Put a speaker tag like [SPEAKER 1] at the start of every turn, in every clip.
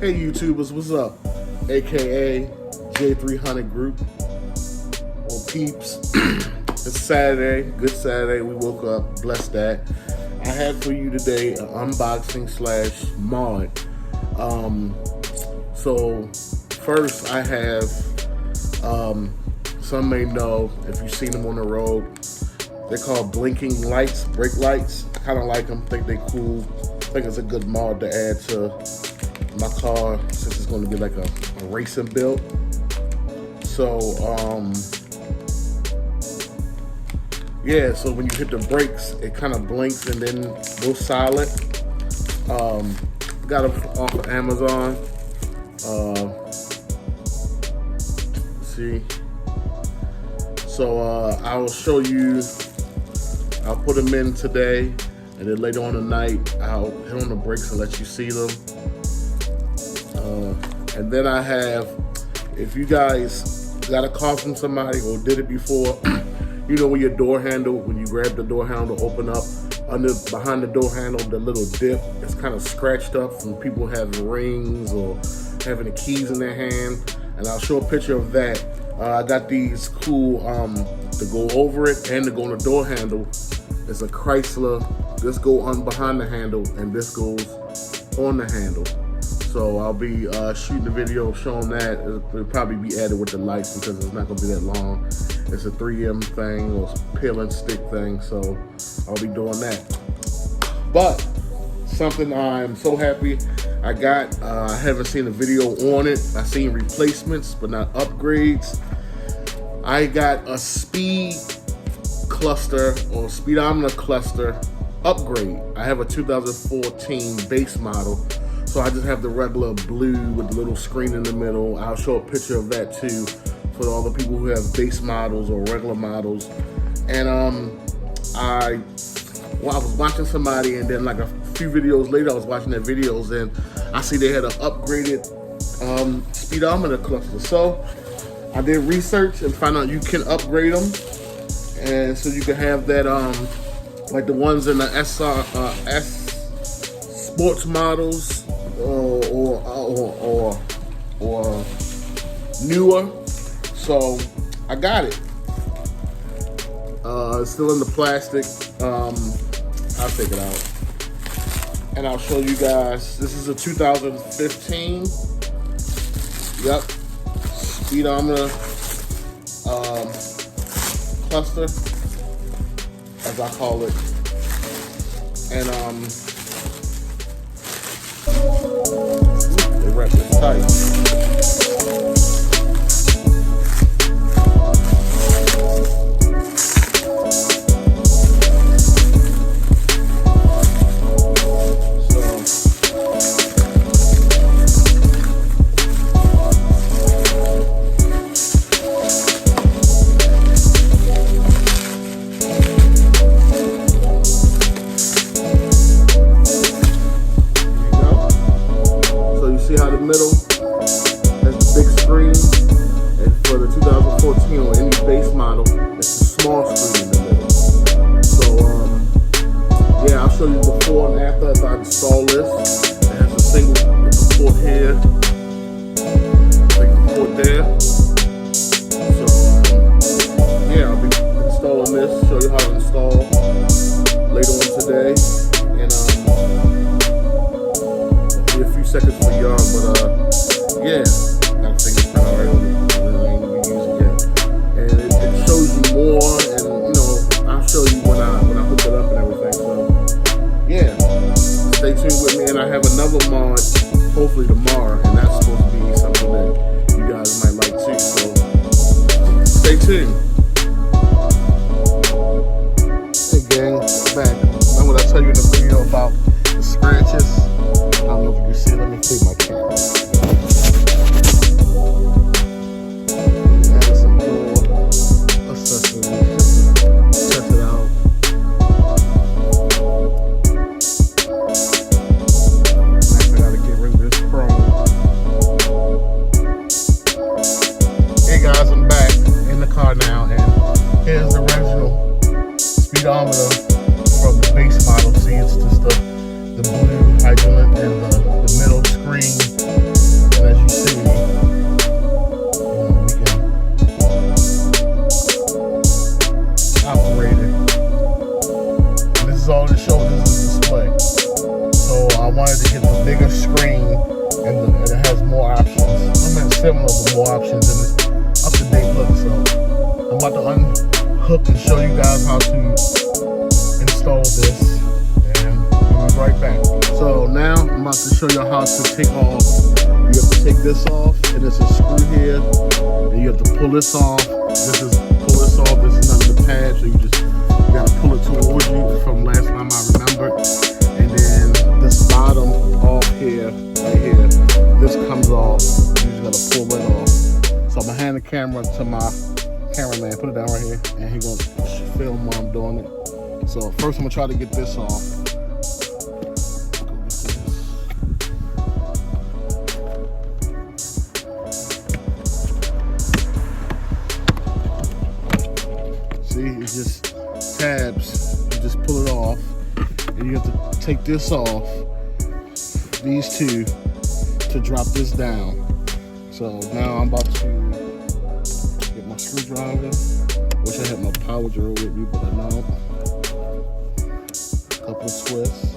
[SPEAKER 1] Hey YouTubers, what's up? AKA J300 Group or Peeps. It's Saturday, good Saturday. We woke up, blessed that. I have for you today an unboxing / mod. So first I have, some may know if you've seen them on the road, they're called blinking lights, brake lights. I kind of like them, think they're cool. I think it's a good mod to add to my car since it's going to be like a racing build. So yeah, so when you hit the brakes it kind of blinks and then goes silent. Got them off of Amazon. See, so I'll show you. I'll put them in today, and then later on tonight I'll hit on the brakes and let you see them. And then I have, if you guys got a car from somebody or did it before, you know when your door handle, when you grab the door handle to open up, behind the door handle, the little dip, it's kind of scratched up from people having rings or having the keys in their hand. And I'll show a picture of that. I got these cool to go over it and to go on the door handle. It's a Chrysler. This go on behind the handle and this goes on the handle. So I'll be shooting a video showing that. It'll probably be added with the lights because it's not gonna be that long. It's a 3M thing or peel and stick thing, so I'll be doing that. But something I'm so happy I got, I haven't seen a video on it. I've seen replacements, but not upgrades. I got a speed cluster or speedometer cluster upgrade. I have a 2014 base model. So I just have the regular blue with the little screen in the middle. I'll show a picture of that too for all the people who have base models or regular models. And I was watching somebody, and then like a few videos later I was watching their videos and I see they had an upgraded speedometer cluster. So I did research and found out you can upgrade them, and so you can have that like the ones in the S sports models or newer. So I got it. It's still in the plastic. I'll take it out and I'll show you guys. This is a 2015. Yep, speedometer cluster, as I call it. And they wrap it tight. See how the middle has the big screen, and for the 2014 or any base model, it's a small screen in the middle. So yeah, I'll show you before and after if I install this. It has a single port here, like a port there. So yeah, I'll be installing this, show you how to install later on today. And a few seconds for y'all, but yeah, I think it's kind of right on the lane we use it yet. And it shows you more, and you know, I'll show you when I hook it up and everything. So yeah, stay tuned with me, and I have another mod hopefully tomorrow, and that's supposed to be something that you guys might like too. So stay tuned. Hey gang, back. Remember what I tell you in the video about the scratches? I don't know if you can see. Let me take my camera. Add some more accessories just to test it out. Next, I gotta get rid of this chrome. Hey guys, I'm back in the car now, and here's the original speedometer from the base model. See, it's just the blue hydraulic and the middle screen And as you see, we can operate it. And this is all it shows. This is a display. So I wanted to get the bigger screen, and it has more options. I mean, similar but more options, and it's up-to-date look. So I'm about to unhook and show you guys how to install this, and we'll be right back. So now I'm about to show you how to take off. You have to take this off, and there's a screw here, and you have to pull this off. This is pull this off. This is under the pad, so you gotta pull it towards you. From last time I remembered, and then this bottom off here, right here, this comes off. You just gotta pull it off. So I'm gonna hand the camera to my cameraman. Put it down right here, and he's gonna film while I'm doing it. So first I'm gonna try to get this off. See, it's just tabs. You just pull it off, and you have to take this off, these two, to drop this down. So now I'm about to get my screwdriver. Wish I had my power drill with me, but I don't. Couple of twists.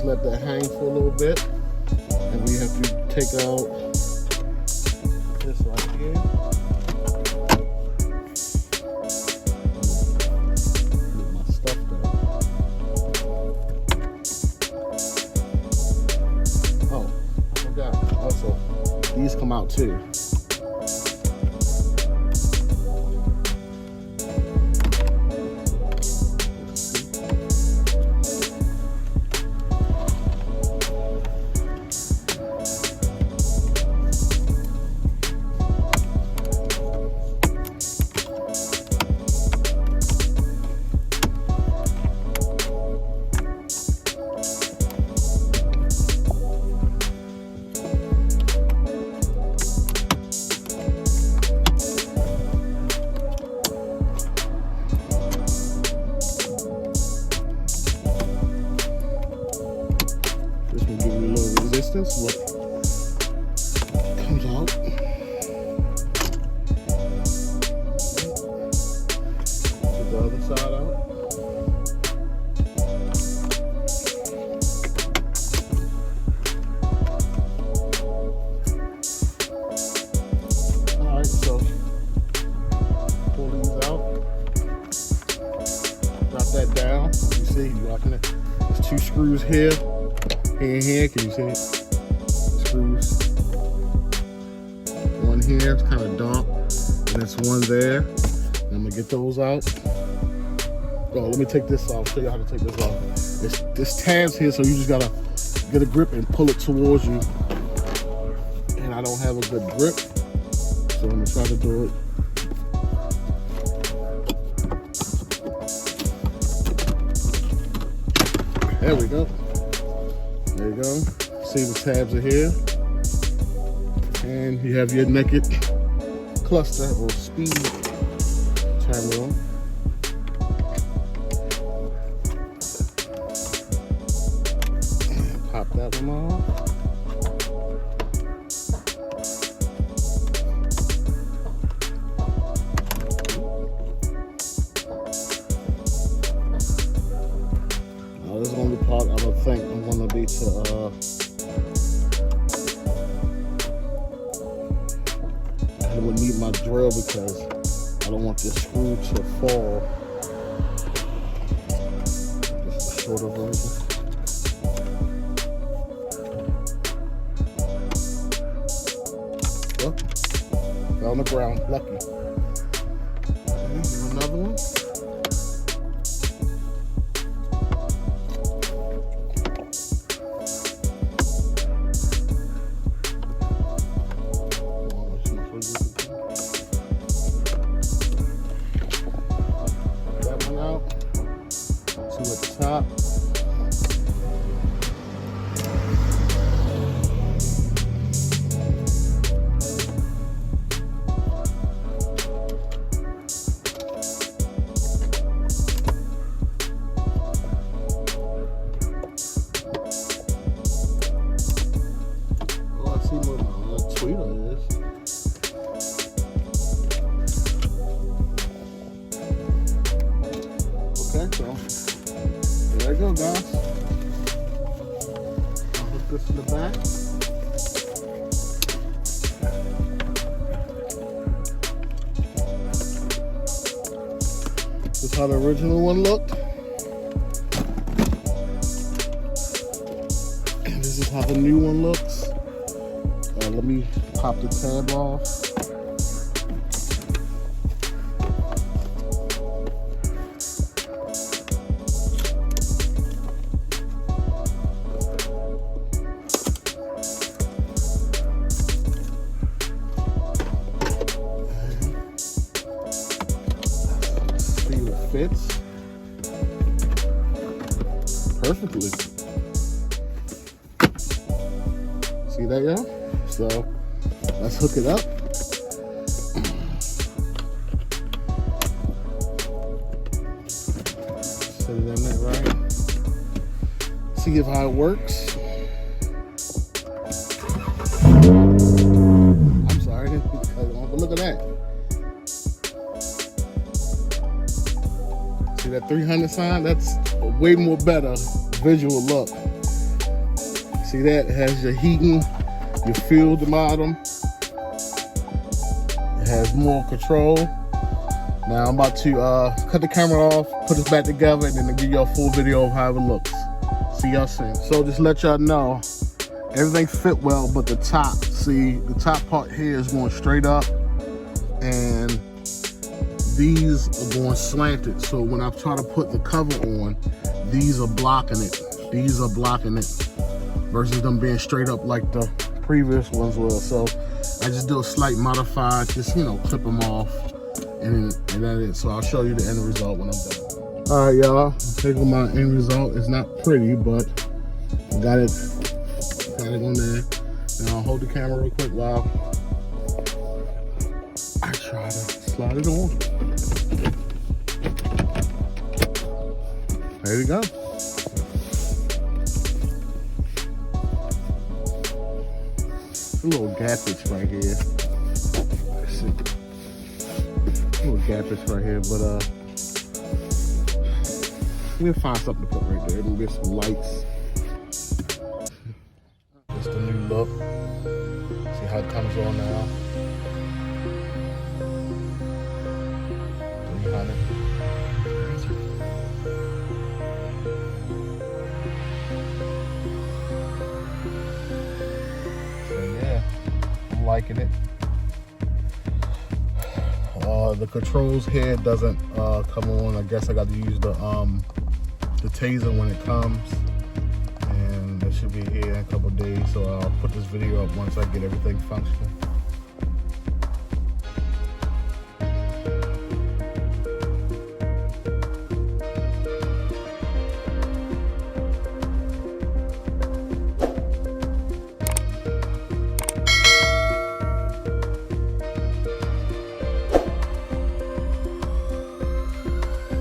[SPEAKER 1] Let that hang for a little bit, and we have to take out this right here. Get my stuff there. Oh, I forgot. Also, these come out too. What comes out. Get the other side out. Alright, so pull these out. Drop that down. You see, you're rocking it. There's two screws here and here. Can you see it? Screws. One here, it's kind of dark, and there's one there. And I'm gonna get those out. Oh, let me take this off. Show you how to take this off. There's tabs here, so you just gotta get a grip and pull it towards you. And I don't have a good grip, so I'm gonna try to do it. There we go. There you go. See, the tabs are here, and you have your naked cluster or speed terminal. And pop that one off. Now this is the only part I don't think I'm gonna be to I would need my drill because I don't want this screw to fall. This is the shorter version. Oh, fell on the ground, lucky. Okay, here's another one. this in the back. This is how the original one looked. And this is how the new one looks. Let me pop the tab off. Fits perfectly. See that, y'all? So let's hook it up. Set it in there right. See if how it works. I'm sorry, look at that. See that 300 sign? That's a way more better visual look. See that? It has your heating, your fuel at the bottom. It has more control. Now I'm about to cut the camera off, put this back together, and then I'll give you a full video of how it looks. See y'all soon. So just let y'all know, everything fit well, but the top, see, the top part here is going straight up, and these are going slanted. So when I try to put the cover on, these are blocking it. These are blocking it versus them being straight up like the previous ones were. So I just do a slight modify, just, you know, clip them off, and that is. So I'll show you the end result when I'm done. All right, y'all. Here's my end result. It's not pretty, but I got it on there. Now I'll hold the camera real quick while I try to slide it on. There we go. A little gappage right here. Let's see. A little gappage right here, but we'll find something to put right there. Maybe some lights. Just a new look. See how it comes on now. 300. Liking it. The controls here doesn't come on. I guess I got to use the taser when it comes, and it should be here in a couple days. So I'll put this video up once I get everything functioning.